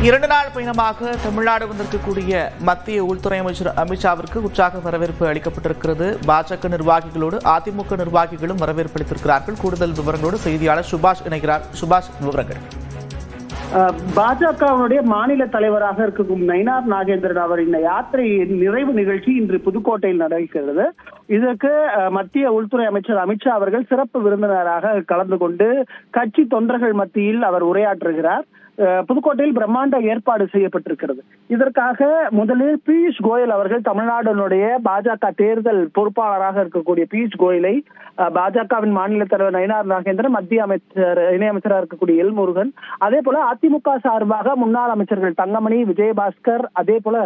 2 நாள் பயணமாக தமிழ்நாடு வந்திருக்கக்கூடிய மத்திய உள்துறை அமைச்சர் அமித்ஷாவிற்கு உற்சாக வரவேற்பு அளிக்கப்பட்டிருக்கிறது. பாஜக நிர்வாகிகளோடு அதிமுக நிர்வாகிகளும் வரவேற்பு அளித்திருக்கிறார்கள். கூடுதல் விவரங்களோடு செய்தியாளர் சுபாஷ் இணைகிறார். சுபாஷ், விவரங்கள். பாஜகவுடைய மாநில தலைவராக இருக்கும் நயினார் நாகேந்திரன் அவரின் யாத்திரை நிறைவு நிகழ்ச்சி இன்று புதுக்கோட்டையில் நடக்கிறது. இதற்கு மத்திய உள்துறை அமைச்சர் அமித்ஷா அவர்கள் சிறப்பு விருந்தினராக கலந்து கொண்டு கட்சி தொண்டர்கள் மத்தியில் அவர் உரையாற்றுகிறார். புதுக்கோட்டையில் பிரம்மாண்ட ஏற்பாடு செய்யப்பட்டிருக்கிறது. இதற்காக முதலில் பியூஷ் கோயல் அவர்கள் தமிழ்நாடுடைய பாஜக தேர்தல் பொறுப்பாளராக இருக்கக்கூடிய பியூஷ் கோயலை பாஜகவின் மாநில தலைவர் நயினார் நாகேந்திரன், மத்திய அமைச்சர் இணையமைச்சராக இருக்கக்கூடிய எல் முருகன், அதே போல அதிமுக சார்பாக முன்னாள் அமைச்சர்கள் தங்கமணி, விஜயபாஸ்கர், அதே போல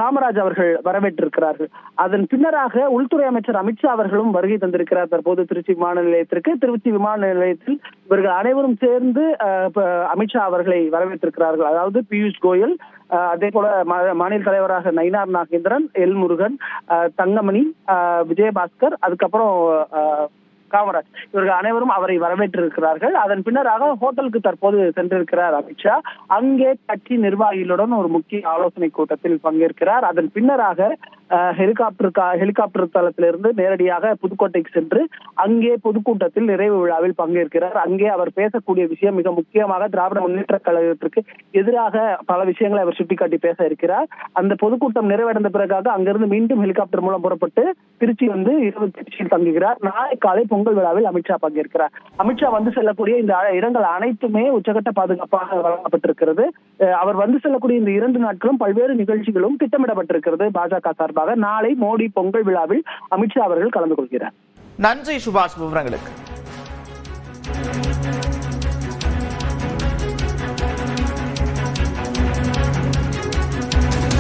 காமராஜ் அவர்கள் வரவேற்றிருக்கிறார்கள். அதன் பின்னராக உள்துறை அமைச்சர் அமித்ஷா அவர்களும் வருகை தந்திருக்கிறார். தற்போது திருச்சி விமான நிலையத்திற்கு. திருச்சி விமான நிலையத்தில் இவர்கள் அனைவரும் சேர்ந்து அமித்ஷா அவர்களை வரவேற்றிருக்கிறார்கள். அதாவது பியூஷ் கோயல், அதே போல மாநில தலைவராக நயினார் நாகேந்திரன், எல் முருகன், தங்கமணி, விஜயபாஸ்கர், அதுக்கப்புறம் காமராஜ், இவர்கள் அனைவரும் அவரை வரவேற்றிருக்கிறார்கள். அதன் பின்னராக ஹோட்டலுக்கு தற்போது சென்றிருக்கிறார் அமித்ஷா. அங்கே கட்சி நிர்வாகிகளுடன் ஒரு முக்கிய ஆலோசனை கூட்டத்தில் பங்கேற்கிறார். அதன் பின்னராக ஹெலிகாப்டர் தளத்திலிருந்து நேரடியாக புதுக்கோட்டைக்கு சென்று அங்கே பொதுக்கூட்டத்தில் நிறைவு விழாவில் பங்கேற்கிறார். அங்கே அவர் பேசக்கூடிய விஷயம் மிக முக்கியமாக திராவிட முன்னேற்ற கழகத்திற்கு எதிராக பல விஷயங்களை அவர் சுட்டிக்காட்டி பேச இருக்கிறார். அந்த பொதுக்கூட்டம் நிறைவடைந்த பிறகாக அங்கிருந்து மீண்டும் ஹெலிகாப்டர் மூலம் புறப்பட்டு திருச்சி வந்து இரவு திருச்சியில் தங்குகிறார். நாளை காலை பொங்கல் விழாவில் அமித்ஷா பங்கேற்கிறார். அமித்ஷா வந்து செல்லக்கூடிய இந்த இடங்கள் அனைத்துமே உச்சகட்ட பாதுகாப்பாக வழங்கப்பட்டிருக்கிறது. அவர் வந்து செல்லக்கூடிய இந்த 2 நாட்களும் பல்வேறு நிகழ்ச்சிகளும் திட்டமிடப்பட்டிருக்கிறது. பாஜக சார்பாக நாளை மோடி பொங்கல் விழாவில் அமித்ஷா அவர்கள் கலந்து கொள்கிறார். நன்றி சுபாஷ், விவரங்களுக்கு.